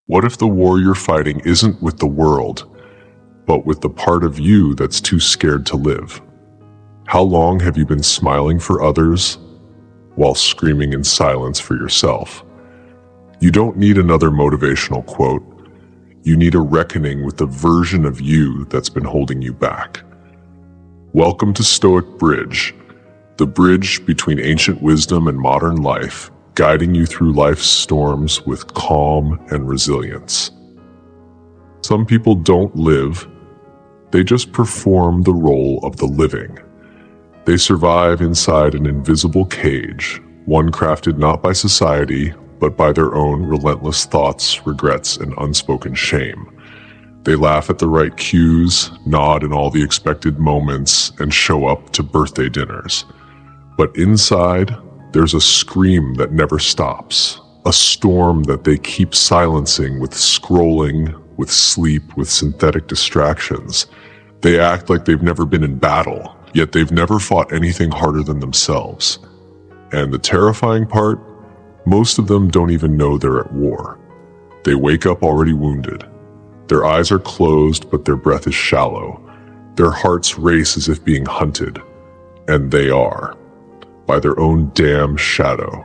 What if the war you're fighting isn't with the world, but with the part of you that's too scared to live? How long have you been smiling for others while screaming in silence for yourself? You don't need another motivational quote. You need a reckoning with the version of you that's been holding you back. Welcome to Stoic Bridge, the bridge between ancient wisdom and modern life, guiding you through life's storms with calm and resilience. Some people don't live, they just perform the role of the living. They survive inside an invisible cage, one crafted not by society, but by their own relentless thoughts, regrets, and unspoken shame. They laugh at the right cues, nod in all the expected moments, and show up to birthday dinners. But inside, there's a scream that never stops, a storm that they keep silencing with scrolling, with sleep, with synthetic distractions. They act like they've never been in battle, yet they've never fought anything harder than themselves. And the terrifying part, most of them don't even know they're at war. They wake up already wounded. Their eyes are closed, but their breath is shallow. Their hearts race as if being hunted. And they are, by their own damn shadow.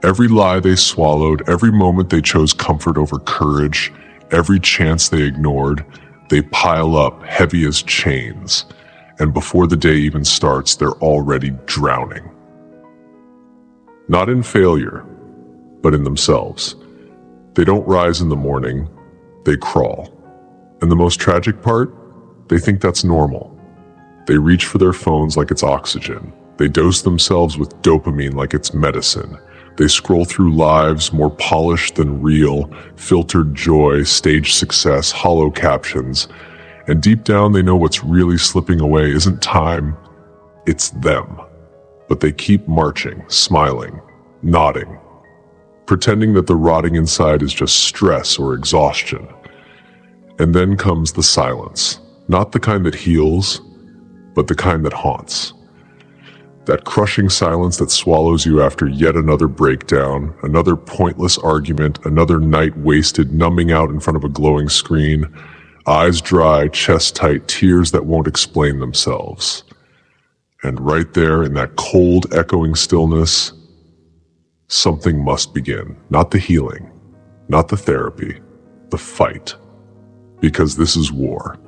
Every lie they swallowed, every moment they chose comfort over courage, every chance they ignored, they pile up heavy as chains. And before the day even starts, they're already drowning. Not in failure, but in themselves. They don't rise in the morning, they crawl. And the most tragic part, they think that's normal. They reach for their phones like it's oxygen. They dose themselves with dopamine like it's medicine. They scroll through lives more polished than real, filtered joy, staged success, hollow captions. And deep down they know what's really slipping away isn't time, it's them. But they keep marching, smiling, nodding, pretending that the rotting inside is just stress or exhaustion. And then comes the silence, not the kind that heals, but the kind that haunts. That crushing silence that swallows you after yet another breakdown, another pointless argument, another night wasted numbing out in front of a glowing screen, eyes dry, chest tight, tears that won't explain themselves. And right there in that cold, echoing stillness, something must begin. Not the healing, not the therapy, the fight. Because this is war.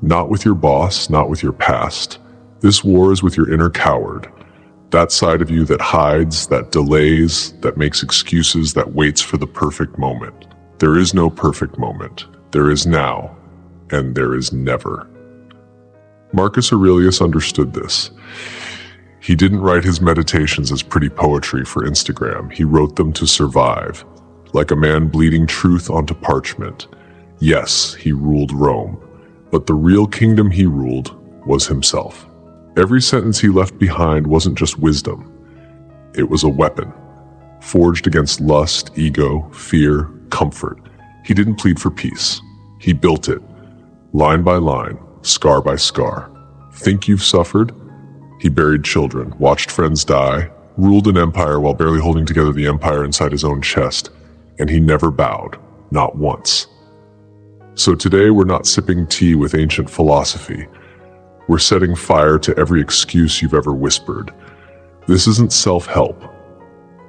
Not with your boss, not with your past. This war is with your inner coward. That side of you that hides, that delays, that makes excuses, that waits for the perfect moment. There is no perfect moment. There is now, and there is never. Marcus Aurelius understood this. He didn't write his meditations as pretty poetry for Instagram. He wrote them to survive, like a man bleeding truth onto parchment. Yes, he ruled Rome, but the real kingdom he ruled was himself. Every sentence he left behind wasn't just wisdom. It was a weapon, forged against lust, ego, fear, comfort. He didn't plead for peace. He built it, line by line, scar by scar. Think you've suffered? He buried children, watched friends die, ruled an empire while barely holding together the empire inside his own chest, and he never bowed, not once. So today we're not sipping tea with ancient philosophy. We're setting fire to every excuse you've ever whispered. This isn't self-help.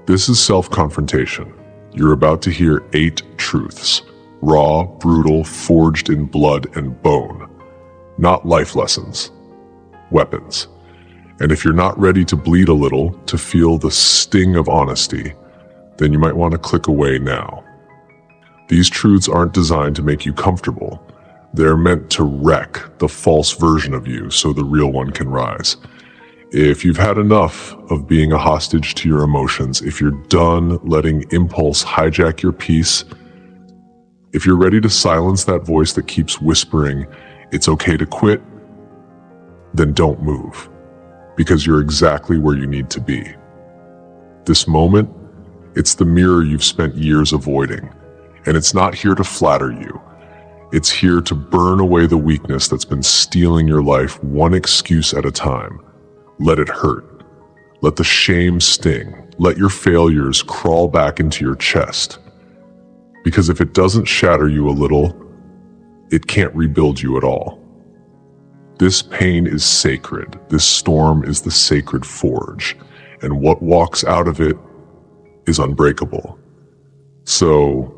This is self-confrontation. You're about to hear 8 truths, raw, brutal, forged in blood and bone. Not life lessons, weapons. And if you're not ready to bleed a little, to feel the sting of honesty, then you might want to click away now. These truths aren't designed to make you comfortable. They're meant to wreck the false version of you so the real one can rise. If you've had enough of being a hostage to your emotions, if you're done letting impulse hijack your peace, if you're ready to silence that voice that keeps whispering, it's okay to quit, then don't move, because you're exactly where you need to be. This moment, it's the mirror you've spent years avoiding, and it's not here to flatter you. It's here to burn away the weakness that's been stealing your life one excuse at a time. Let it hurt. Let the shame sting. Let your failures crawl back into your chest. Because if it doesn't shatter you a little, it can't rebuild you at all. This pain is sacred. This storm is the sacred forge, and what walks out of it is unbreakable. So,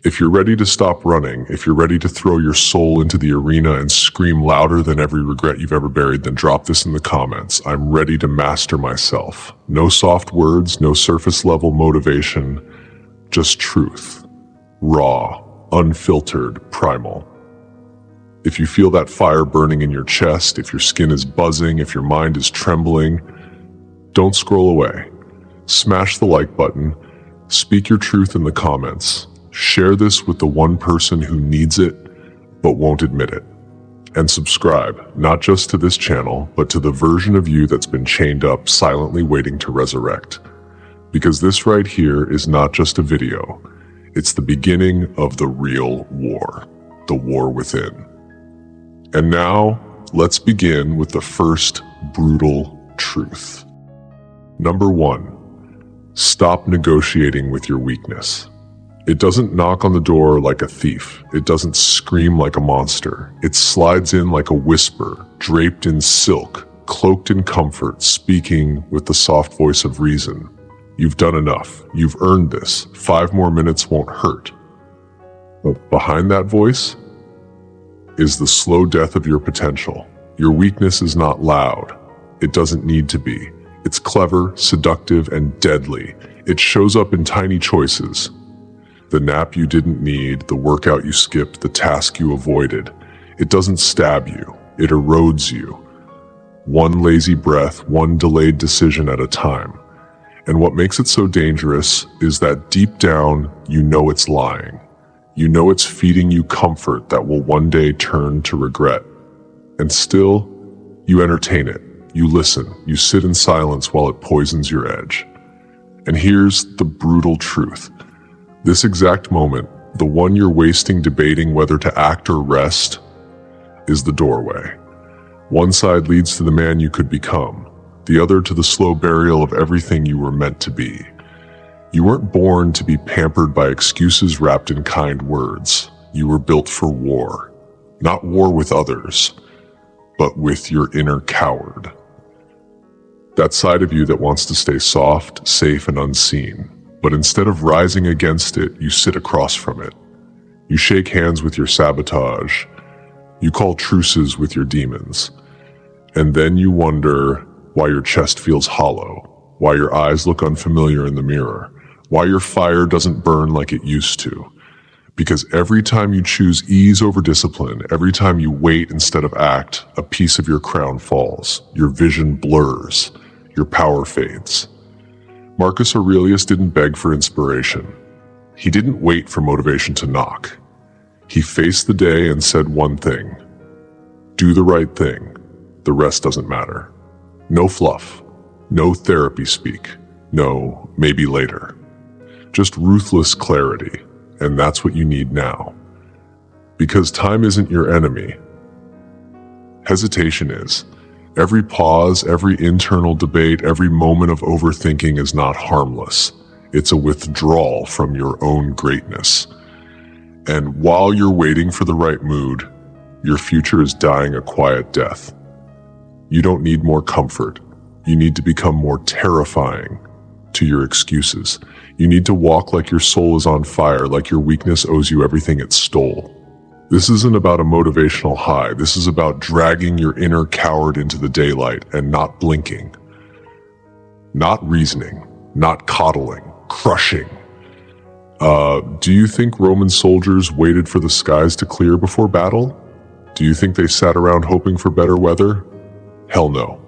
if you're ready to stop running, if you're ready to throw your soul into the arena and scream louder than every regret you've ever buried, then drop this in the comments. I'm ready to master myself. No soft words, no surface level motivation, just truth. Raw, unfiltered, primal. If you feel that fire burning in your chest, if your skin is buzzing, if your mind is trembling, don't scroll away. Smash the like button, speak your truth in the comments. Share this with the one person who needs it, but won't admit it. And subscribe, not just to this channel, but to the version of you that's been chained up, silently waiting to resurrect. Because this right here is not just a video. It's the beginning of the real war, the war within. And now, let's begin with the first brutal truth. Number 1, stop negotiating with your weakness. It doesn't knock on the door like a thief. It doesn't scream like a monster. It slides in like a whisper, draped in silk, cloaked in comfort, speaking with the soft voice of reason. You've done enough. You've earned this. 5 more minutes won't hurt. But behind that voice is the slow death of your potential. Your weakness is not loud. It doesn't need to be. It's clever, seductive, and deadly. It shows up in tiny choices. The nap you didn't need, the workout you skipped, the task you avoided. It doesn't stab you, it erodes you. One lazy breath, one delayed decision at a time. And what makes it so dangerous is that deep down, you know it's lying. You know it's feeding you comfort that will one day turn to regret. And still, you entertain it. You listen. You sit in silence while it poisons your edge. And here's the brutal truth. This exact moment, the one you're wasting debating whether to act or rest, is the doorway. One side leads to the man you could become, the other to the slow burial of everything you were meant to be. You weren't born to be pampered by excuses wrapped in kind words. You were built for war. Not war with others, but with your inner coward. That side of you that wants to stay soft, safe, and unseen. But instead of rising against it, you sit across from it. You shake hands with your sabotage. You call truces with your demons. And then you wonder why your chest feels hollow, why your eyes look unfamiliar in the mirror, why your fire doesn't burn like it used to. Because every time you choose ease over discipline, every time you wait instead of act, a piece of your crown falls, your vision blurs, your power fades. Marcus Aurelius didn't beg for inspiration. He didn't wait for motivation to knock. He faced the day and said one thing: do the right thing. The rest doesn't matter. No fluff. No therapy speak. No, maybe later. Just ruthless clarity. And that's what you need now. Because time isn't your enemy. Hesitation is. Every pause, every internal debate, every moment of overthinking is not harmless. It's a withdrawal from your own greatness. And while you're waiting for the right mood, your future is dying a quiet death. You don't need more comfort. You need to become more terrifying to your excuses. You need to walk like your soul is on fire, like your weakness owes you everything it stole. This isn't about a motivational high. This is about dragging your inner coward into the daylight and not blinking. Not reasoning, not coddling, crushing. Do you think Roman soldiers waited for the skies to clear before battle? Do you think they sat around hoping for better weather? Hell no.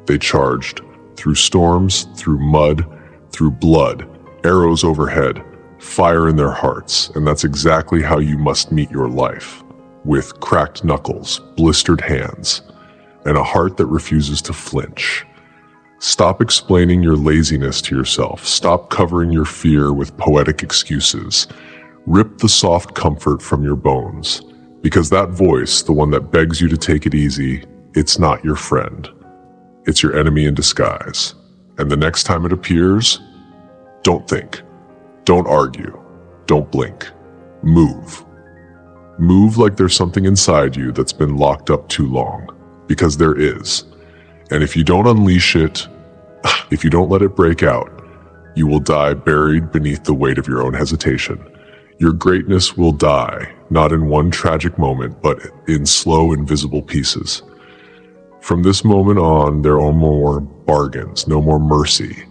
They charged, through storms, through mud, through blood, arrows overhead, fire in their hearts, and that's exactly how you must meet your life, with cracked knuckles, blistered hands, and a heart that refuses to flinch. Stop explaining your laziness to yourself. Stop covering your fear with poetic excuses. Rip the soft comfort from your bones, because that voice, the one that begs you to take it easy, it's not your friend. It's your enemy in disguise. And the next time it appears, don't think. Don't argue. Don't blink. Move. Move like there's something inside you that's been locked up too long, because there is. And if you don't unleash it, if you don't let it break out, you will die buried beneath the weight of your own hesitation. Your greatness will die, not in one tragic moment, but in slow, invisible pieces. From this moment on, there are no more bargains, no more mercy.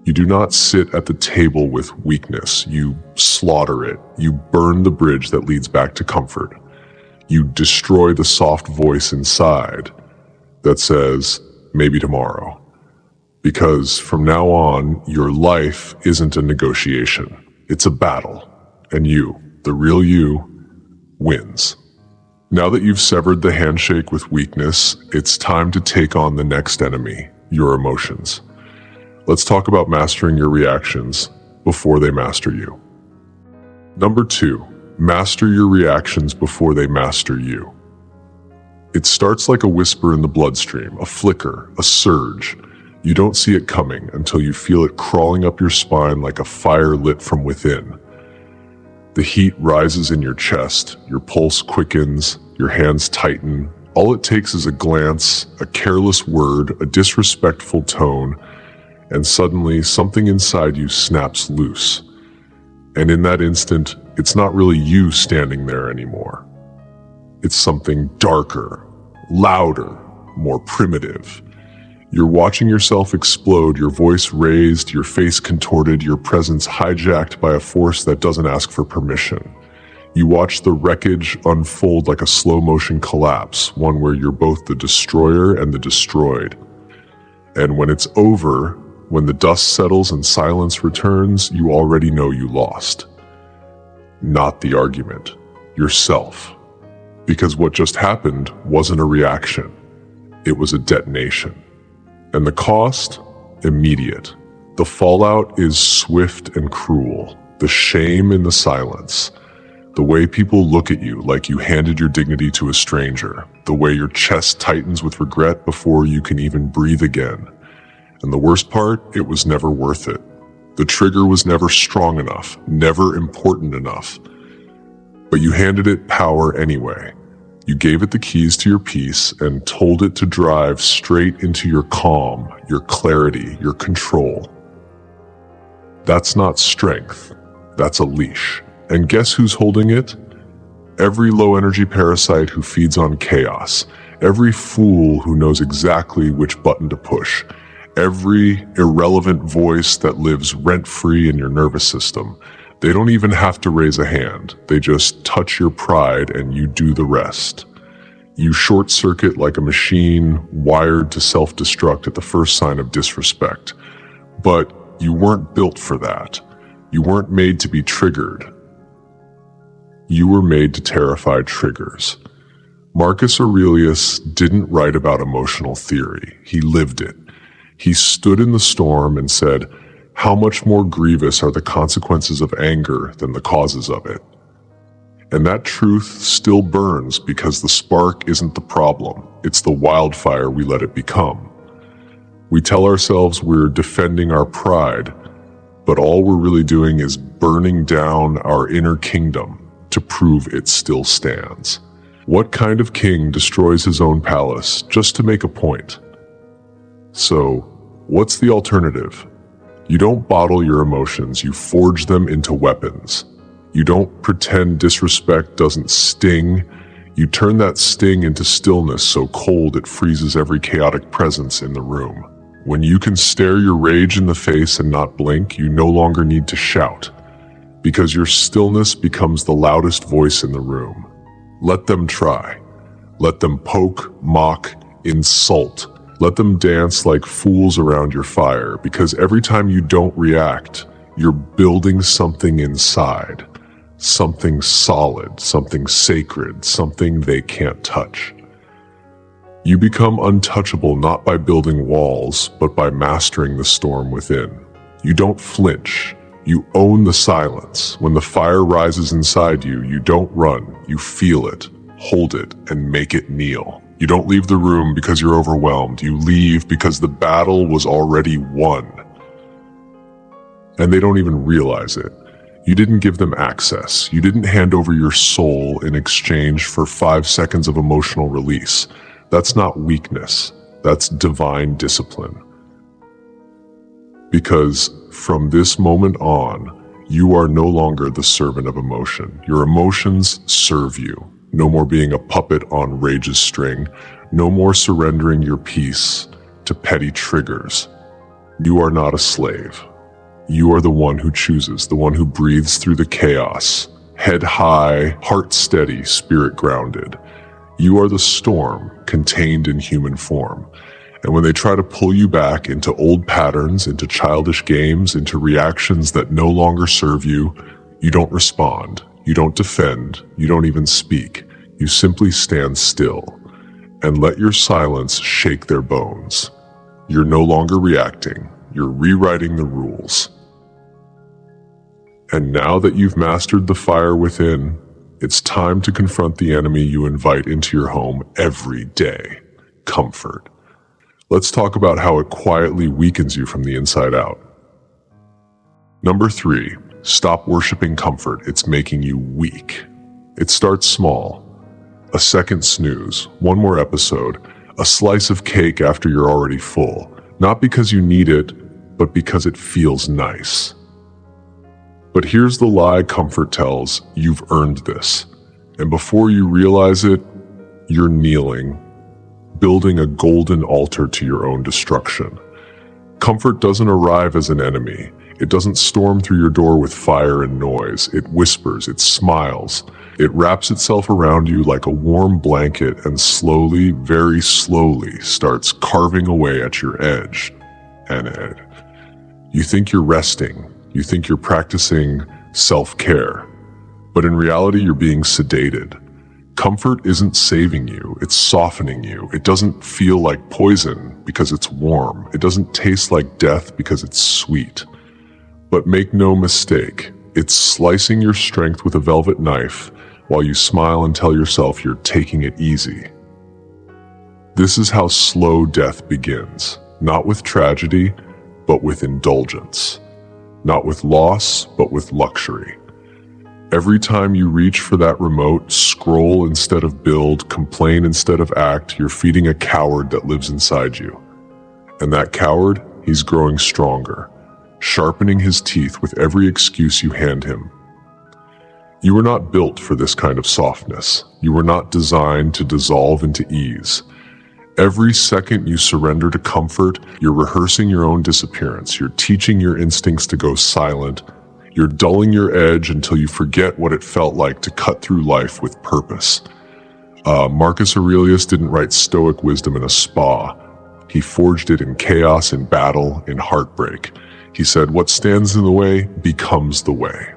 You do not sit at the table with weakness. You slaughter it. You burn the bridge that leads back to comfort. You destroy the soft voice inside that says, maybe tomorrow. Because from now on, your life isn't a negotiation. It's a battle. And you, the real you, wins. Now that you've severed the handshake with weakness, it's time to take on the next enemy, your emotions. Let's talk about mastering your reactions before they master you. Number 2, master your reactions before they master you. It starts like a whisper in the bloodstream, a flicker, a surge. You don't see it coming until you feel it crawling up your spine like a fire lit from within. The heat rises in your chest, your pulse quickens, your hands tighten. All it takes is a glance, a careless word, a disrespectful tone, and suddenly something inside you snaps loose. And in that instant, it's not really you standing there anymore. It's something darker, louder, more primitive. You're watching yourself explode, your voice raised, your face contorted, your presence hijacked by a force that doesn't ask for permission. You watch the wreckage unfold like a slow-motion collapse, one where you're both the destroyer and the destroyed. And when it's over, when the dust settles and silence returns, you already know you lost. Not the argument, yourself. Because what just happened wasn't a reaction, it was a detonation. And the cost? Immediate. The fallout is swift and cruel. The shame in the silence. The way people look at you like you handed your dignity to a stranger. The way your chest tightens with regret before you can even breathe again. And the worst part, it was never worth it. The trigger was never strong enough, never important enough. But you handed it power anyway. You gave it the keys to your peace and told it to drive straight into your calm, your clarity, your control. That's not strength. That's a leash. And guess who's holding it? Every low-energy parasite who feeds on chaos. Every fool who knows exactly which button to push. Every irrelevant voice that lives rent-free in your nervous system. They don't even have to raise a hand. They just touch your pride and you do the rest. You short-circuit like a machine wired to self-destruct at the first sign of disrespect. But you weren't built for that. You weren't made to be triggered. You were made to terrify triggers. Marcus Aurelius didn't write about emotional theory. He lived it. He stood in the storm and said, "How much more grievous are the consequences of anger than the causes of it?" And that truth still burns because the spark isn't the problem. It's the wildfire we let it become. We tell ourselves we're defending our pride, but all we're really doing is burning down our inner kingdom to prove it still stands. What kind of king destroys his own palace just to make a point? So, what's the alternative? You don't bottle your emotions, you forge them into weapons. You don't pretend disrespect doesn't sting. You turn that sting into stillness so cold it freezes every chaotic presence in the room. When you can stare your rage in the face and not blink, you no longer need to shout, because your stillness becomes the loudest voice in the room. Let them try. Let them poke, mock, insult. Let them dance like fools around your fire, because every time you don't react, you're building something inside. Something solid, something sacred, something they can't touch. You become untouchable not by building walls, but by mastering the storm within. You don't flinch. You own the silence. When the fire rises inside you, you don't run. You feel it, hold it, and make it kneel. You don't leave the room because you're overwhelmed. You leave because the battle was already won. And they don't even realize it. You didn't give them access. You didn't hand over your soul in exchange for 5 seconds of emotional release. That's not weakness. That's divine discipline. Because from this moment on, you are no longer the servant of emotion. Your emotions serve you. No more being a puppet on rage's string. No more surrendering your peace to petty triggers. You are not a slave. You are the one who chooses, the one who breathes through the chaos. Head high, heart steady, spirit grounded. You are the storm contained in human form. And when they try to pull you back into old patterns, into childish games, into reactions that no longer serve you, you don't respond, you don't defend, you don't even speak. You simply stand still and let your silence shake their bones. You're no longer reacting, you're rewriting the rules. And now that you've mastered the fire within, it's time to confront the enemy you invite into your home every day: comfort. Let's talk about how it quietly weakens you from the inside out. Number 3, stop worshiping comfort. It's making you weak. It starts small. A second snooze, one more episode, a slice of cake after you're already full. Not because you need it, but because it feels nice. But here's the lie comfort tells: you've earned this. And before you realize it, you're kneeling, building a golden altar to your own destruction. Comfort doesn't arrive as an enemy. It doesn't storm through your door with fire and noise. It whispers, it smiles. It wraps itself around you like a warm blanket and slowly, very slowly, starts carving away at your edge and edge. You think you're resting. You think you're practicing self-care. But in reality, you're being sedated. Comfort isn't saving you, it's softening you. It doesn't feel like poison because it's warm. It doesn't taste like death because it's sweet. But make no mistake, it's slicing your strength with a velvet knife while you smile and tell yourself you're taking it easy. This is how slow death begins, not with tragedy, but with indulgence. Not with loss, but with luxury. Every time you reach for that remote, scroll instead of build, complain instead of act, you're feeding a coward that lives inside you. And that coward, he's growing stronger, sharpening his teeth with every excuse you hand him. You were not built for this kind of softness. You were not designed to dissolve into ease. Every second you surrender to comfort, you're rehearsing your own disappearance. You're teaching your instincts to go silent. You're dulling your edge until you forget what it felt like to cut through life with purpose. Marcus Aurelius didn't write Stoic wisdom in a spa. He forged it in chaos, in battle, in heartbreak. He said, "What stands in the way becomes the way."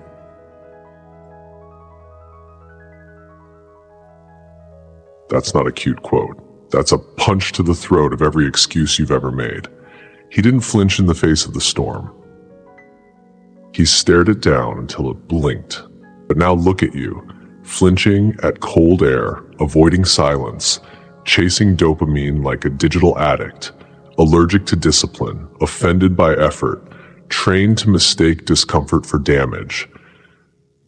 That's not a cute quote. That's a punch to the throat of every excuse you've ever made. He didn't flinch in the face of the storm. He stared it down until it blinked. But now look at you, flinching at cold air, avoiding silence, chasing dopamine like a digital addict, allergic to discipline, offended by effort, trained to mistake discomfort for damage.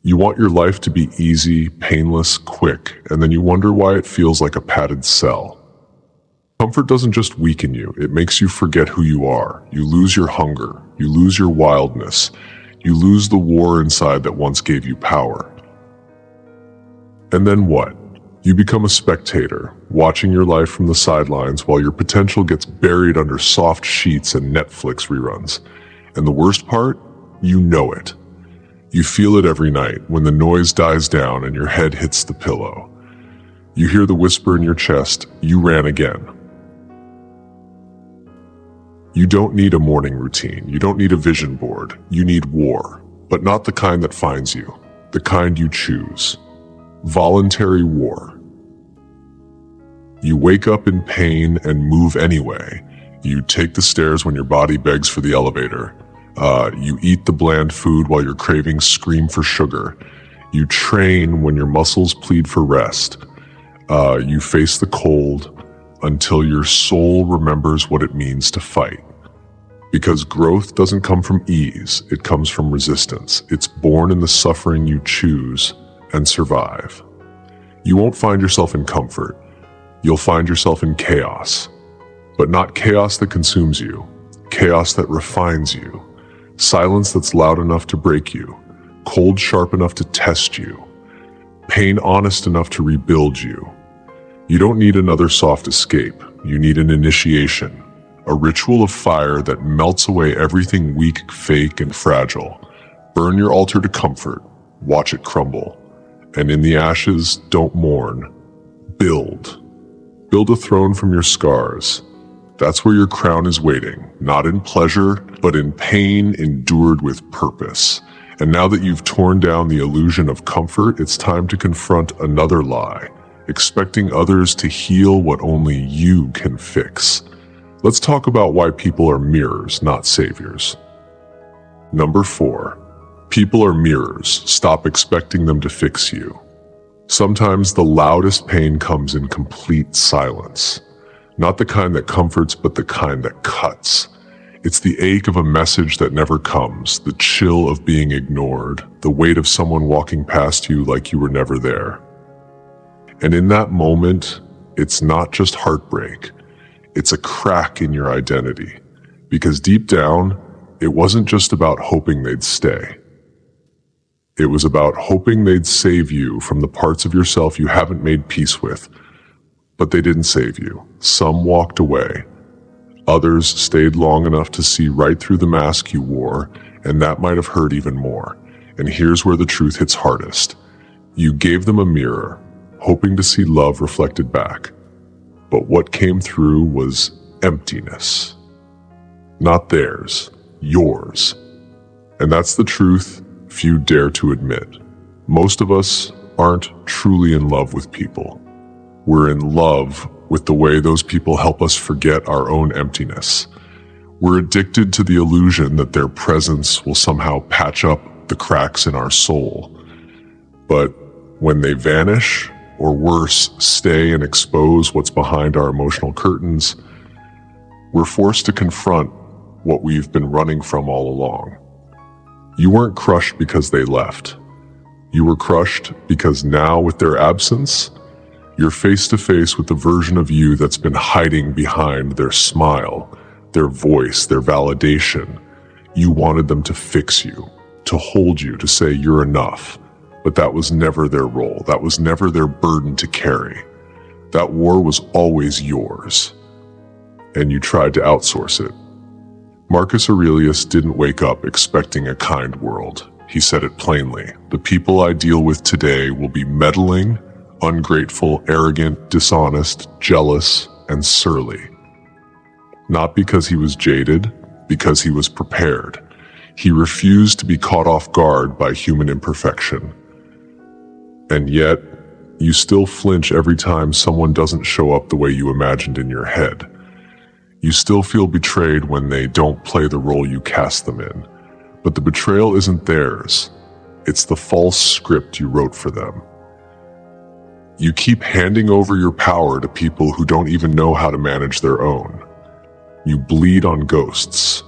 You want your life to be easy, painless, quick, and then you wonder why it feels like a padded cell. Comfort doesn't just weaken you, it makes you forget who you are. You lose your hunger, you lose your wildness, you lose the war inside that once gave you power. And then what? You become a spectator, watching your life from the sidelines while your potential gets buried under soft sheets and Netflix reruns. And the worst part? You know it. You feel it every night when the noise dies down and your head hits the pillow. You hear the whisper in your chest, "You ran again." You don't need a morning routine. You don't need a vision board. You need war, but not the kind that finds you, the kind you choose. Voluntary war. You wake up in pain and move anyway. You take the stairs when your body begs for the elevator. You eat the bland food while your cravings scream for sugar. You train when your muscles plead for rest. You face the cold until your soul remembers what it means to fight. Because growth doesn't come from ease, it comes from resistance. It's born in the suffering you choose and survive. You won't find yourself in comfort. You'll find yourself in chaos. But not chaos that consumes you, chaos that refines you. Silence that's loud enough to break you, cold sharp enough to test you, pain honest enough to rebuild you. You don't need another soft escape. You need an initiation, a ritual of fire that melts away everything weak, fake, and fragile. Burn your altar to comfort, watch it crumble. And in the ashes, don't mourn. Build. Build a throne from your scars. That's where your crown is waiting, not in pleasure, but in pain endured with purpose. And now that you've torn down the illusion of comfort, it's time to confront another lie, expecting others to heal what only you can fix. Let's talk about why people are mirrors, not saviors. Number 4, people are mirrors. Stop expecting them to fix you. Sometimes the loudest pain comes in complete silence. Not the kind that comforts, but the kind that cuts. It's the ache of a message that never comes, the chill of being ignored, the weight of someone walking past you like you were never there. And in that moment, it's not just heartbreak. It's a crack in your identity. Because deep down, it wasn't just about hoping they'd stay. It was about hoping they'd save you from the parts of yourself you haven't made peace with. But they didn't save you. Some walked away. Others stayed long enough to see right through the mask you wore, and that might have hurt even more. And here's where the truth hits hardest. You gave them a mirror, hoping to see love reflected back. But what came through was emptiness. Not theirs, yours. And that's the truth few dare to admit. Most of us aren't truly in love with people. We're in love with the way those people help us forget our own emptiness. We're addicted to the illusion that their presence will somehow patch up the cracks in our soul. But when they vanish, or worse, stay and expose what's behind our emotional curtains, we're forced to confront what we've been running from all along. You weren't crushed because they left. You were crushed because now, with their absence, you're face to face with the version of you that's been hiding behind their smile, their voice, their validation. You wanted them to fix you, to hold you, to say you're enough. But that was never their role. That was never their burden to carry. That war was always yours. And you tried to outsource it. Marcus Aurelius didn't wake up expecting a kind world. He said it plainly. The people I deal with today will be meddling, ungrateful, arrogant, dishonest, jealous, and surly. Not because he was jaded, because he was prepared. He refused to be caught off guard by human imperfection. And yet, you still flinch every time someone doesn't show up the way you imagined in your head. You still feel betrayed when they don't play the role you cast them in. But the betrayal isn't theirs. It's the false script you wrote for them. You keep handing over your power to people who don't even know how to manage their own. You bleed on ghosts.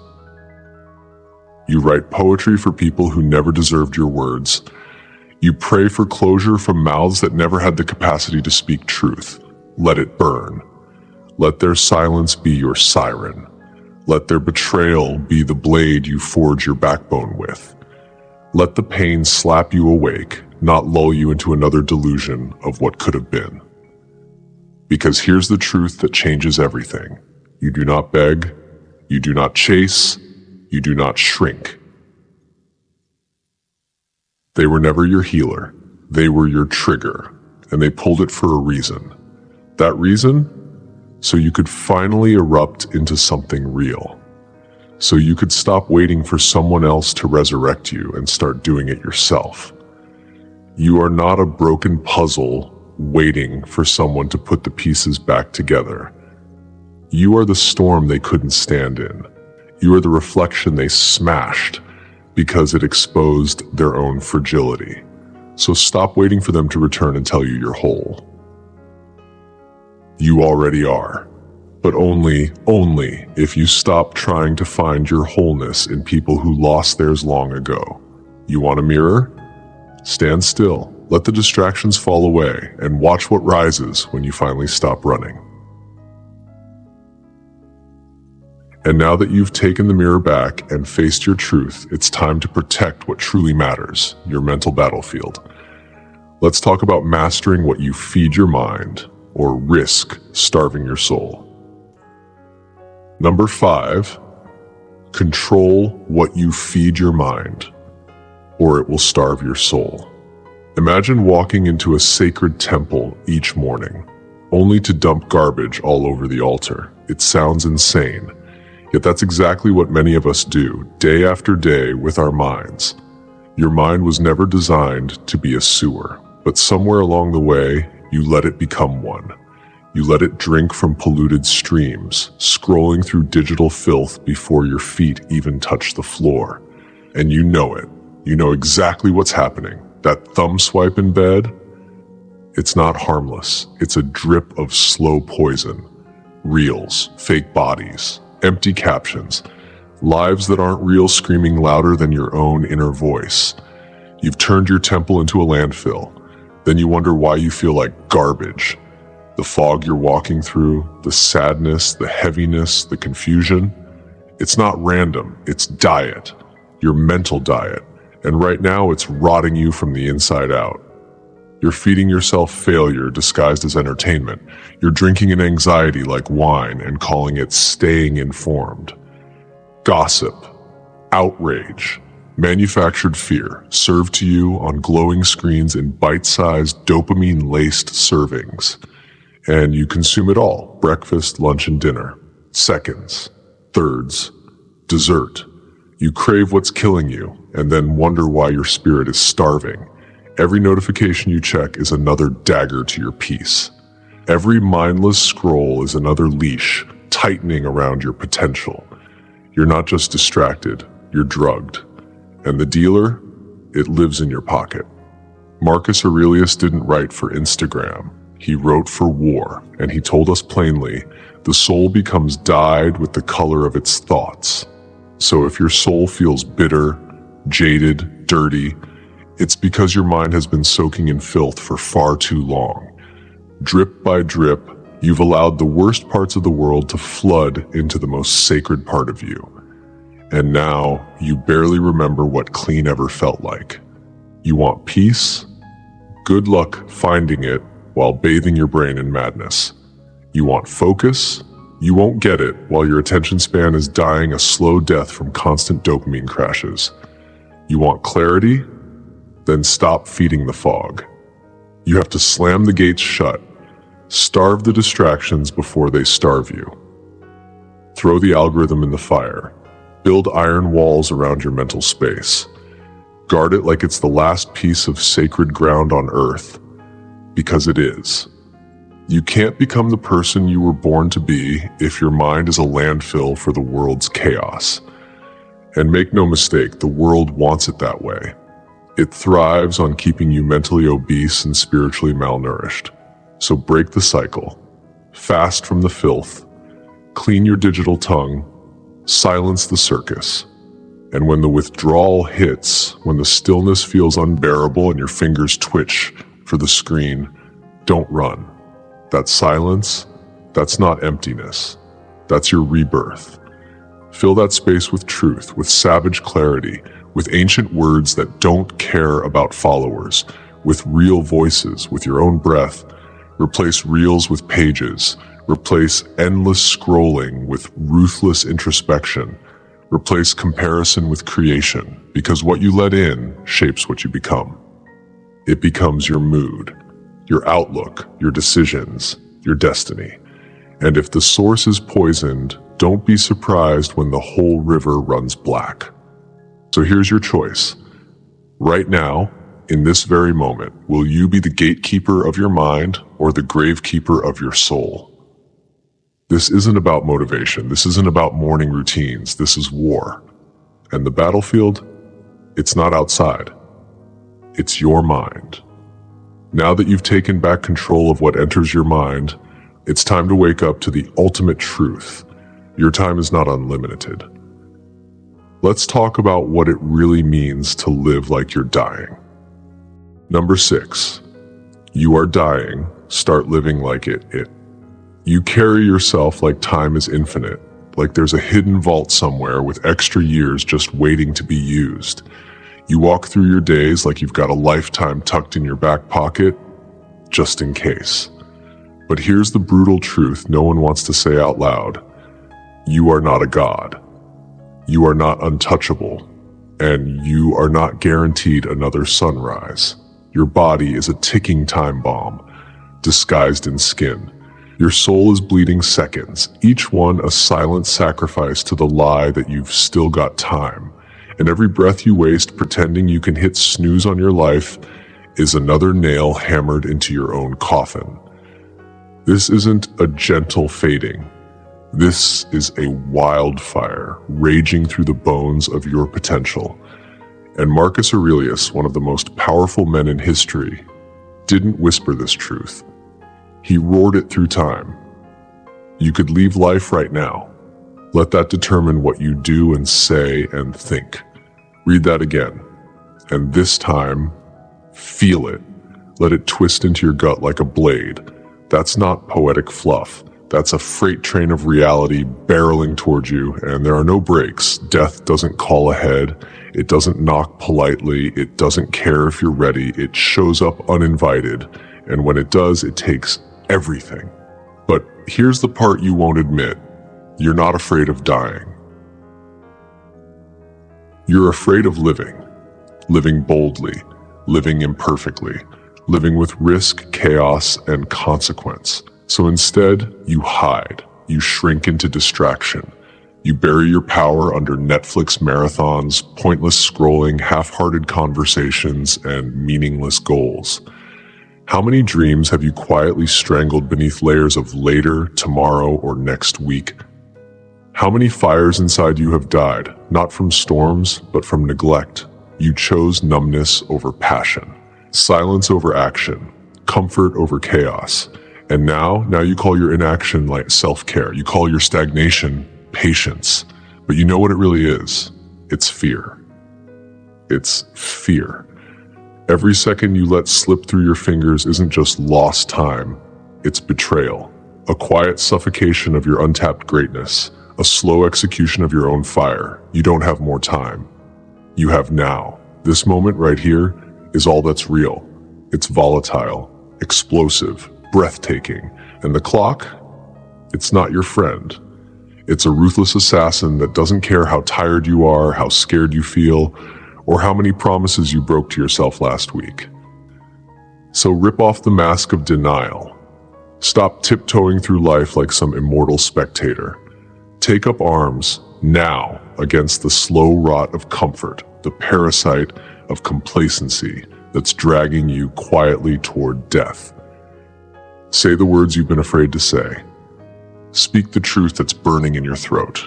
You write poetry for people who never deserved your words. You pray for closure from mouths that never had the capacity to speak truth. Let it burn. Let their silence be your siren. Let their betrayal be the blade you forge your backbone with. Let the pain slap you awake, not lull you into another delusion of what could have been. Because here's the truth that changes everything. You do not beg, you do not chase, you do not shrink. They were never your healer. They were your trigger, and they pulled it for a reason. That reason? So you could finally erupt into something real. So you could stop waiting for someone else to resurrect you and start doing it yourself. You are not a broken puzzle waiting for someone to put the pieces back together. You are the storm they couldn't stand in. You are the reflection they smashed because it exposed their own fragility. So stop waiting for them to return and tell you you're whole. You already are. But only if you stop trying to find your wholeness in people who lost theirs long ago. You want a mirror? Stand still, let the distractions fall away, and watch what rises when you finally stop running. And now that you've taken the mirror back and faced your truth, it's time to protect what truly matters, your mental battlefield. Let's talk about mastering what you feed your mind, or risk starving your soul. Number 5, control what you feed your mind, or it will starve your soul. Imagine walking into a sacred temple each morning, only to dump garbage all over the altar. It sounds insane. Yet that's exactly what many of us do, day after day, with our minds. Your mind was never designed to be a sewer, but somewhere along the way, you let it become one. You let it drink from polluted streams, scrolling through digital filth before your feet even touch the floor. And you know it. You know exactly what's happening. That thumb swipe in bed? It's not harmless. It's a drip of slow poison. Reels, fake bodies, empty captions, lives that aren't real screaming louder than your own inner voice. You've turned your temple into a landfill. Then you wonder why you feel like garbage. The fog you're walking through, the sadness, the heaviness, the confusion. It's not random, it's diet, your mental diet. And right now it's rotting you from the inside out. You're feeding yourself failure disguised as entertainment. You're drinking in anxiety like wine and calling it staying informed. Gossip, outrage, manufactured fear served to you on glowing screens in bite-sized dopamine-laced servings. And you consume it all, breakfast, lunch, and dinner. Seconds, thirds, dessert. You crave what's killing you and then wonder why your spirit is starving. Every notification you check is another dagger to your peace. Every mindless scroll is another leash tightening around your potential. You're not just distracted, you're drugged. And the dealer, it lives in your pocket. Marcus Aurelius didn't write for Instagram. He wrote for war, and he told us plainly, the soul becomes dyed with the color of its thoughts. So if your soul feels bitter, jaded, dirty, it's because your mind has been soaking in filth for far too long. Drip by drip, you've allowed the worst parts of the world to flood into the most sacred part of you. And now, you barely remember what clean ever felt like. You want peace? Good luck finding it while bathing your brain in madness. You want focus? You won't get it while your attention span is dying a slow death from constant dopamine crashes. You want clarity? Then stop feeding the fog. You have to slam the gates shut. Starve the distractions before they starve you. Throw the algorithm in the fire. Build iron walls around your mental space. Guard it like it's the last piece of sacred ground on earth, because it is. You can't become the person you were born to be if your mind is a landfill for the world's chaos. And make no mistake, the world wants it that way. It thrives on keeping you mentally obese and spiritually malnourished. So break the cycle. Fast from the filth. Clean your digital tongue. Silence the circus. And when the withdrawal hits, when the stillness feels unbearable and your fingers twitch for the screen, don't run. That silence, that's not emptiness. That's your rebirth. Fill that space with truth, with savage clarity, with ancient words that don't care about followers, with real voices, with your own breath. Replace reels with pages. Replace endless scrolling with ruthless introspection. Replace comparison with creation, because what you let in shapes what you become. It becomes your mood, your outlook, your decisions, your destiny. And if the source is poisoned, don't be surprised when the whole river runs black. So here's your choice. Right now, in this very moment, will you be the gatekeeper of your mind or the gravekeeper of your soul? This isn't about motivation. This isn't about morning routines. This is war. And the battlefield, it's not outside. It's your mind. Now that you've taken back control of what enters your mind, It's time to wake up to the ultimate truth. Your time is not unlimited. Let's talk about what it really means to live like you're dying. Number 6, you are dying. Start living like it. You carry yourself like time is infinite, like there's a hidden vault somewhere with extra years just waiting to be used. You walk through your days like you've got a lifetime tucked in your back pocket, just in case. But here's the brutal truth no one wants to say out loud. You are not a god. You are not untouchable, and you are not guaranteed another sunrise. Your body is a ticking time bomb, disguised in skin. Your soul is bleeding seconds, each one a silent sacrifice to the lie that you've still got time. And every breath you waste pretending you can hit snooze on your life is another nail hammered into your own coffin. This isn't a gentle fading. This is a wildfire raging through the bones of your potential. And Marcus Aurelius, one of the most powerful men in history, didn't whisper this truth. He roared it through time. You could leave life right now. Let that determine what you do and say and think. Read that again. And this time, feel it. Let it twist into your gut like a blade. That's not poetic fluff. That's a freight train of reality barreling towards you, and there are no brakes. Death doesn't call ahead. It doesn't knock politely. It doesn't care if you're ready. It shows up uninvited, and when it does, it takes everything. But here's the part you won't admit. You're not afraid of dying. You're afraid of living boldly, living imperfectly, living with risk, chaos, and consequence. So instead, you hide, you shrink into distraction. You bury your power under Netflix marathons, pointless scrolling, half-hearted conversations, and meaningless goals. How many dreams have you quietly strangled beneath layers of later, tomorrow, or next week? How many fires inside you have died, not from storms, but from neglect? You chose numbness over passion, silence over action, comfort over chaos. And now you call your inaction like self-care. You call your stagnation patience. But you know what it really is? It's fear. It's fear. Every second you let slip through your fingers isn't just lost time. It's betrayal. A quiet suffocation of your untapped greatness. A slow execution of your own fire. You don't have more time. You have now. This moment right here is all that's real. It's volatile, explosive, breathtaking, and the clock, it's not your friend. It's a ruthless assassin that doesn't care how tired you are, how scared you feel, or how many promises you broke to yourself last week. So rip off the mask of denial. Stop tiptoeing through life like some immortal spectator. Take up arms now against the slow rot of comfort, the parasite of complacency that's dragging you quietly toward death. Say the words you've been afraid to say. Speak the truth that's burning in your throat.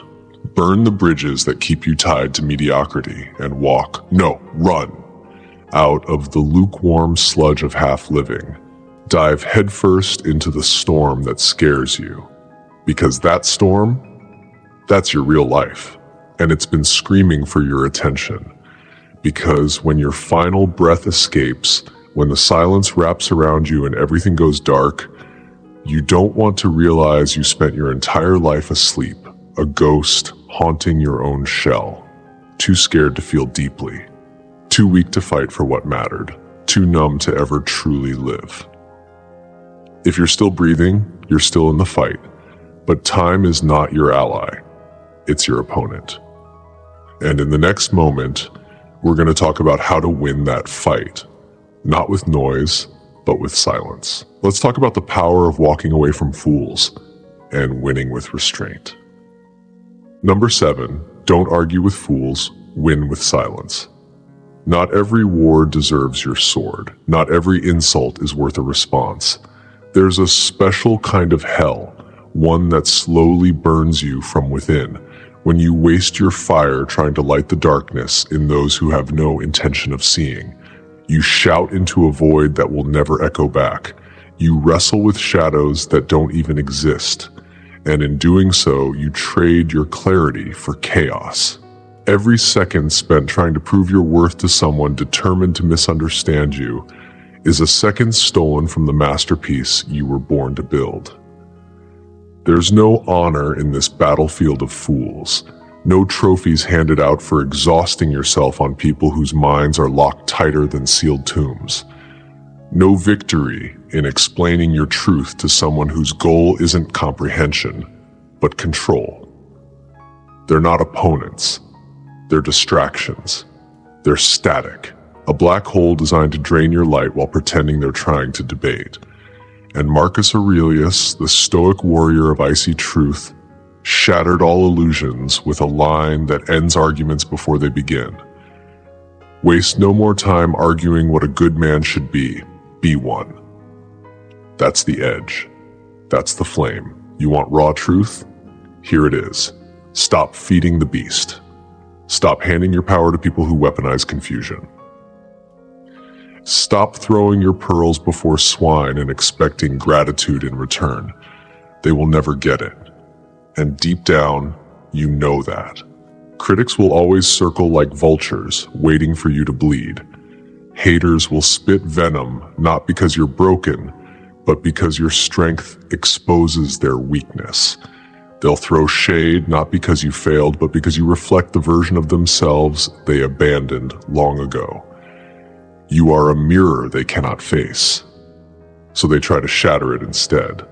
Burn the bridges that keep you tied to mediocrity and run out of the lukewarm sludge of half-living. Dive headfirst into the storm that scares you. Because that storm, that's your real life. And it's been screaming for your attention. Because when your final breath escapes, when the silence wraps around you and everything goes dark, you don't want to realize you spent your entire life asleep, a ghost haunting your own shell, too scared to feel deeply, too weak to fight for what mattered, too numb to ever truly live. If you're still breathing, you're still in the fight, but time is not your ally, it's your opponent. And in the next moment, we're going to talk about how to win that fight, not with noise, but with silence. Let's talk about the power of walking away from fools and winning with restraint. Number 7, don't argue with fools, win with silence. Not every war deserves your sword. Not every insult is worth a response. There's a special kind of hell, one that slowly burns you from within, when you waste your fire trying to light the darkness in those who have no intention of seeing. You shout into a void that will never echo back. You wrestle with shadows that don't even exist, and in doing so, you trade your clarity for chaos. Every second spent trying to prove your worth to someone determined to misunderstand you is a second stolen from the masterpiece you were born to build. There's no honor in this battlefield of fools, no trophies handed out for exhausting yourself on people whose minds are locked tighter than sealed tombs. No victory in explaining your truth to someone whose goal isn't comprehension, but control. They're not opponents. They're distractions. They're static, a black hole designed to drain your light while pretending they're trying to debate. And Marcus Aurelius, the Stoic warrior of icy truth, shattered all illusions with a line that ends arguments before they begin. Waste no more time arguing what a good man should be one. That's the edge. That's the flame. You want raw truth? Here it is. Stop feeding the beast. Stop handing your power to people who weaponize confusion. Stop throwing your pearls before swine and expecting gratitude in return. They will never get it. And deep down, you know that. Critics will always circle like vultures, waiting for you to bleed. Haters will spit venom, not because you're broken, but because your strength exposes their weakness. They'll throw shade, not because you failed, but because you reflect the version of themselves they abandoned long ago. You are a mirror they cannot face, so they try to shatter it instead.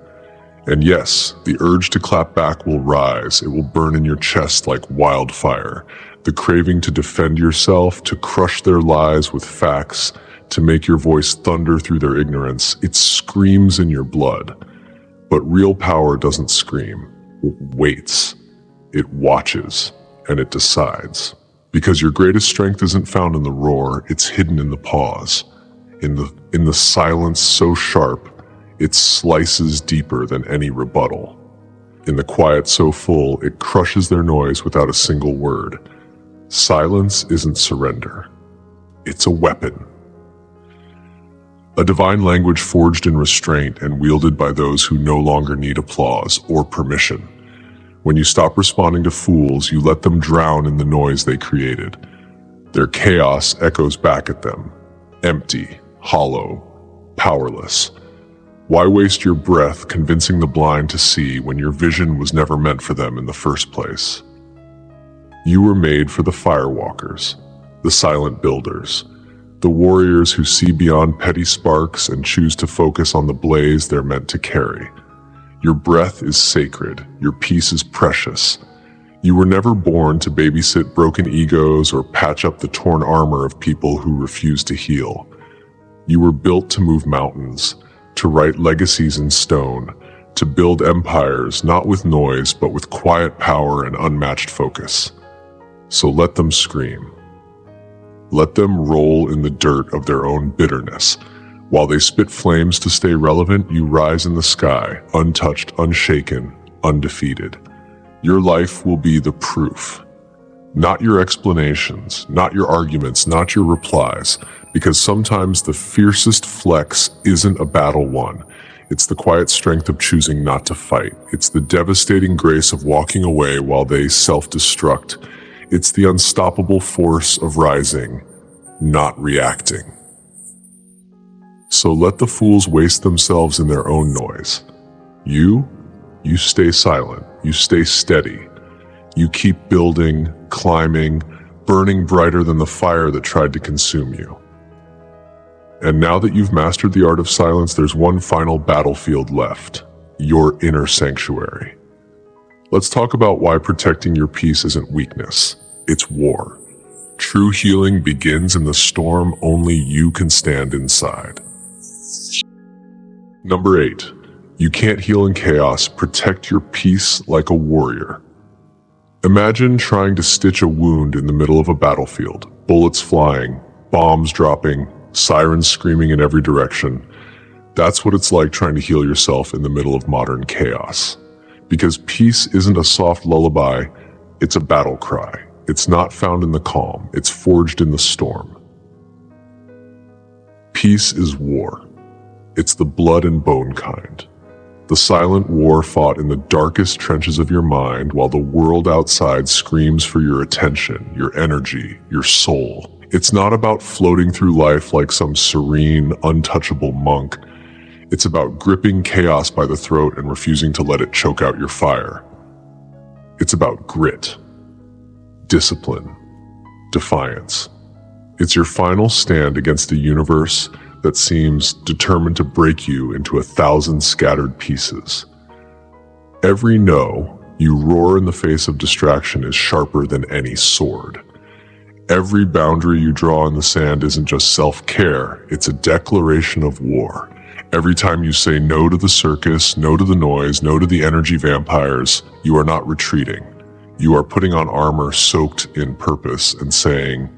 And yes, the urge to clap back will rise. It will burn in your chest like wildfire. The craving to defend yourself, to crush their lies with facts, to make your voice thunder through their ignorance. It screams in your blood. But real power doesn't scream. It waits. It watches. And it decides. Because your greatest strength isn't found in the roar, it's hidden in the pause. In the silence so sharp, it slices deeper than any rebuttal. In the quiet so full, it crushes their noise without a single word. Silence isn't surrender. It's a weapon. A divine language forged in restraint and wielded by those who no longer need applause or permission. When you stop responding to fools, you let them drown in the noise they created. Their chaos echoes back at them, empty, hollow, powerless. Why waste your breath convincing the blind to see when your vision was never meant for them in the first place? You were made for the firewalkers, the silent builders, the warriors who see beyond petty sparks and choose to focus on the blaze they're meant to carry. Your breath is sacred, your peace is precious. You were never born to babysit broken egos or patch up the torn armor of people who refuse to heal. You were built to move mountains, to write legacies in stone, to build empires not with noise but with quiet power and unmatched focus. So let them scream. Let them roll in the dirt of their own bitterness. While they spit flames to stay relevant, you rise in the sky, untouched, unshaken, undefeated. Your life will be the proof. Not your explanations, not your arguments, not your replies, because sometimes the fiercest flex isn't a battle won. It's the quiet strength of choosing not to fight. It's the devastating grace of walking away while they self-destruct. It's the unstoppable force of rising, not reacting. So let the fools waste themselves in their own noise. You stay silent. You stay steady. You keep building, climbing, burning brighter than the fire that tried to consume you. And now that you've mastered the art of silence, there's one final battlefield left: your inner sanctuary. Let's talk about why protecting your peace isn't weakness. It's war. True healing begins in the storm only you can stand inside. Number 8. You can't heal in chaos. Protect your peace like a warrior. Imagine trying to stitch a wound in the middle of a battlefield. Bullets flying, bombs dropping, sirens screaming in every direction. That's what it's like trying to heal yourself in the middle of modern chaos. Because peace isn't a soft lullaby, it's a battle cry. It's not found in the calm, it's forged in the storm. Peace is war. It's the blood and bone kind. The silent war fought in the darkest trenches of your mind while the world outside screams for your attention, your energy, your soul. It's not about floating through life like some serene, untouchable monk. It's about gripping chaos by the throat and refusing to let it choke out your fire. It's about grit, discipline, defiance. It's your final stand against a universe that seems determined to break you into 1,000 scattered pieces. Every no you roar in the face of distraction is sharper than any sword. Every boundary you draw in the sand isn't just self-care, it's a declaration of war. Every time you say no to the circus, no to the noise, no to the energy vampires, you are not retreating. You are putting on armor soaked in purpose and saying,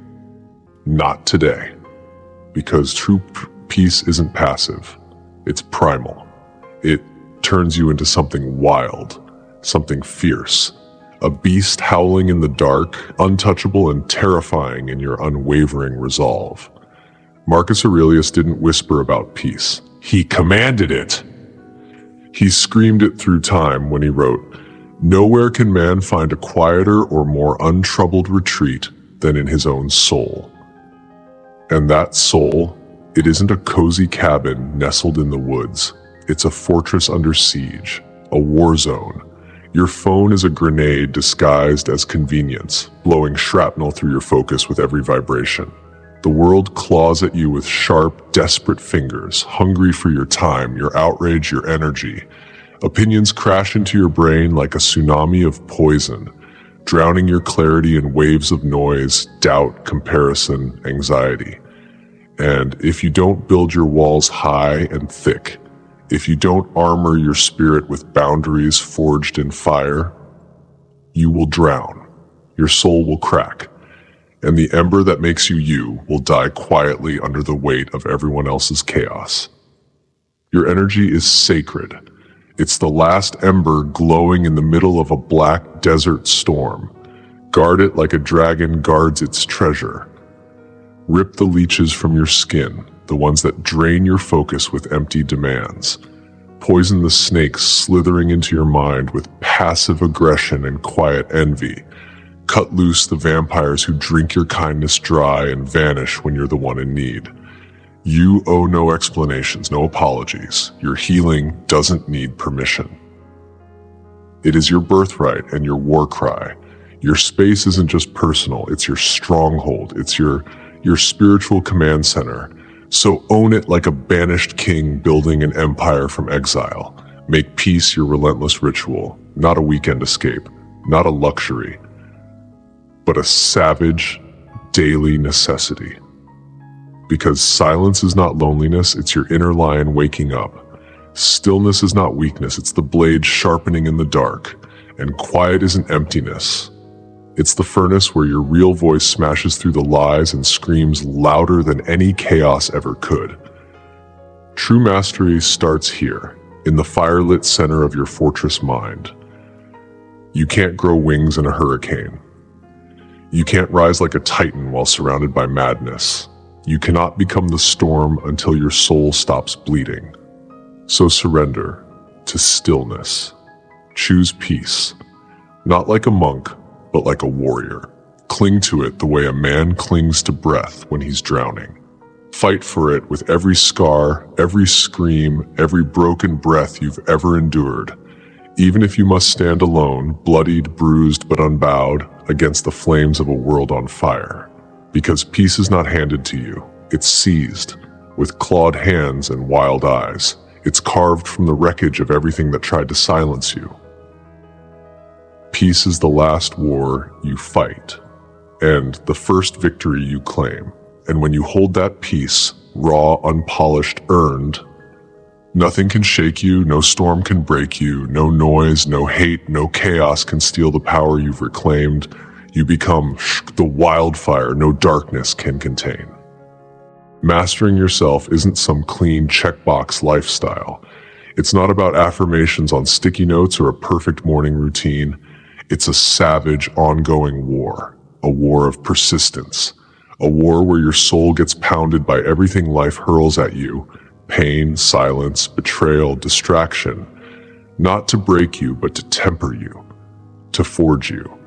not today. Because true peace isn't passive, it's primal. It turns you into something wild, something fierce, a beast howling in the dark, untouchable and terrifying in your unwavering resolve. Marcus Aurelius didn't whisper about peace. He commanded it. He screamed it through time when he wrote, "Nowhere can man find a quieter or more untroubled retreat than in his own soul." And that soul, it isn't a cozy cabin nestled in the woods. It's a fortress under siege, a war zone. Your phone is a grenade disguised as convenience, blowing shrapnel through your focus with every vibration. The world claws at you with sharp, desperate fingers, hungry for your time, your outrage, your energy. Opinions crash into your brain like a tsunami of poison, drowning your clarity in waves of noise, doubt, comparison, anxiety. And if you don't build your walls high and thick, if you don't armor your spirit with boundaries forged in fire, you will drown. Your soul will crack, and the ember that makes you you will die quietly under the weight of everyone else's chaos. Your energy is sacred. It's the last ember glowing in the middle of a black desert storm. Guard it like a dragon guards its treasure. Rip the leeches from your skin, the ones that drain your focus with empty demands. Poison the snakes slithering into your mind with passive aggression and quiet envy. Cut loose the vampires who drink your kindness dry and vanish when you're the one in need. You owe no explanations, no apologies. Your healing doesn't need permission. It is your birthright and your war cry. Your space isn't just personal, it's your stronghold. It's your spiritual command center. So own it like a banished king building an empire from exile. Make peace your relentless ritual, not a weekend escape, not a luxury, but a savage, daily necessity. Because silence is not loneliness, it's your inner lion waking up. Stillness is not weakness, it's the blade sharpening in the dark. And quiet isn't emptiness. It's the furnace where your real voice smashes through the lies and screams louder than any chaos ever could. True mastery starts here, in the fire-lit center of your fortress mind. You can't grow wings in a hurricane. You can't rise like a titan while surrounded by madness. You cannot become the storm until your soul stops bleeding. So surrender to stillness. Choose peace, not like a monk, but like a warrior. Cling to it the way a man clings to breath when he's drowning. Fight for it with every scar, every scream, every broken breath you've ever endured, even if you must stand alone, bloodied, bruised, but unbowed, against the flames of a world on fire. Because peace is not handed to you, it's seized, with clawed hands and wild eyes. It's carved from the wreckage of everything that tried to silence you. Peace is the last war you fight, and the first victory you claim. And when you hold that peace, raw, unpolished, earned, nothing can shake you, no storm can break you, no noise, no hate, no chaos can steal the power you've reclaimed. You become the wildfire no darkness can contain. Mastering yourself isn't some clean checkbox lifestyle. It's not about affirmations on sticky notes or a perfect morning routine. It's a savage, ongoing war, a war of persistence, a war where your soul gets pounded by everything life hurls at you, pain, silence, betrayal, distraction, not to break you, but to temper you, to forge you,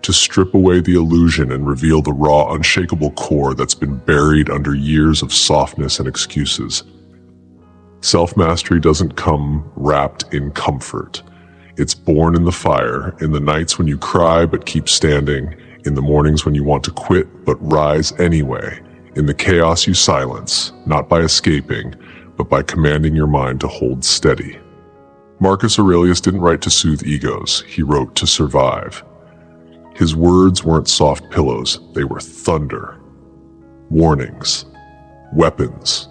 to strip away the illusion and reveal the raw, unshakable core that's been buried under years of softness and excuses. Self-mastery doesn't come wrapped in comfort. It's born in the fire, in the nights when you cry but keep standing, in the mornings when you want to quit but rise anyway, in the chaos you silence, not by escaping, but by commanding your mind to hold steady. Marcus Aurelius didn't write to soothe egos, he wrote to survive. His words weren't soft pillows, they were thunder. Warnings, weapons,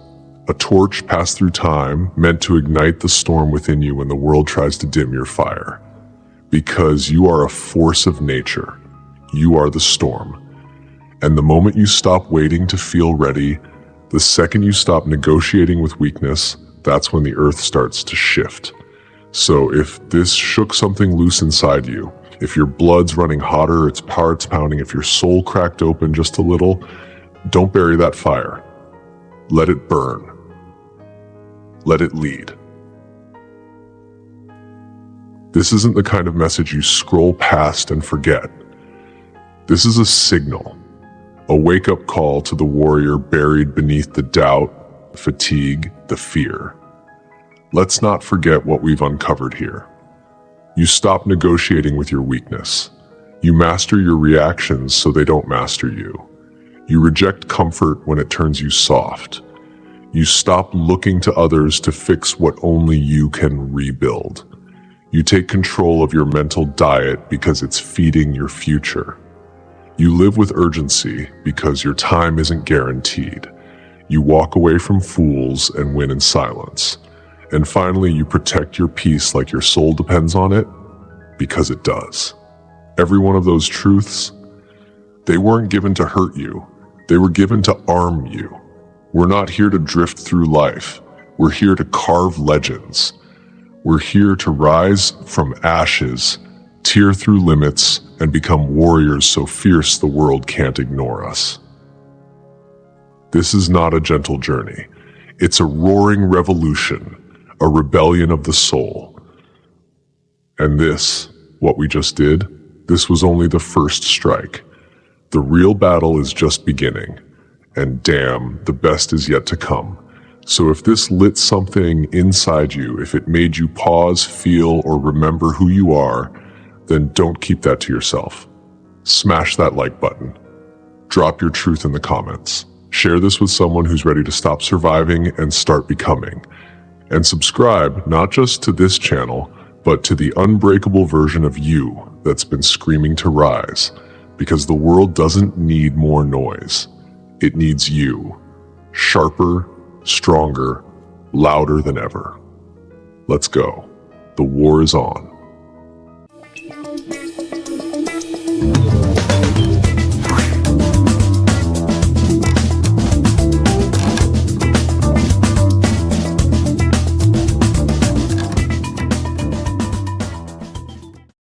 a torch passed through time meant to ignite the storm within you when the world tries to dim your fire. Because you are a force of nature, you are the storm. And the moment you stop waiting to feel ready, the second you stop negotiating with weakness, that's when the earth starts to shift. So if this shook something loose inside you, if your blood's running hotter, its heart's pounding, if your soul cracked open just a little, don't bury that fire. Let it burn. Let it lead. This isn't the kind of message you scroll past and forget. This is a signal, a wake-up call to the warrior buried beneath the doubt, the fatigue, the fear. Let's not forget what we've uncovered here. You stop negotiating with your weakness. You master your reactions so they don't master you. You reject comfort when it turns you soft. You stop looking to others to fix what only you can rebuild. You take control of your mental diet because it's feeding your future. You live with urgency because your time isn't guaranteed. You walk away from fools and win in silence. And finally, you protect your peace like your soul depends on it, because it does. Every one of those truths, they weren't given to hurt you. They were given to arm you. We're not here to drift through life. We're here to carve legends. We're here to rise from ashes, tear through limits, and become warriors so fierce the world can't ignore us. This is not a gentle journey. It's a roaring revolution, a rebellion of the soul. And this, what we just did, this was only the first strike. The real battle is just beginning. And damn, the best is yet to come. So if this lit something inside you, if it made you pause, feel, or remember who you are, then don't keep that to yourself. Smash that like button. Drop your truth in the comments. Share this with someone who's ready to stop surviving and start becoming. And subscribe not just to this channel, but to the unbreakable version of you that's been screaming to rise. Because the world doesn't need more noise. It needs you. Sharper, stronger, louder than ever. Let's go. The war is on.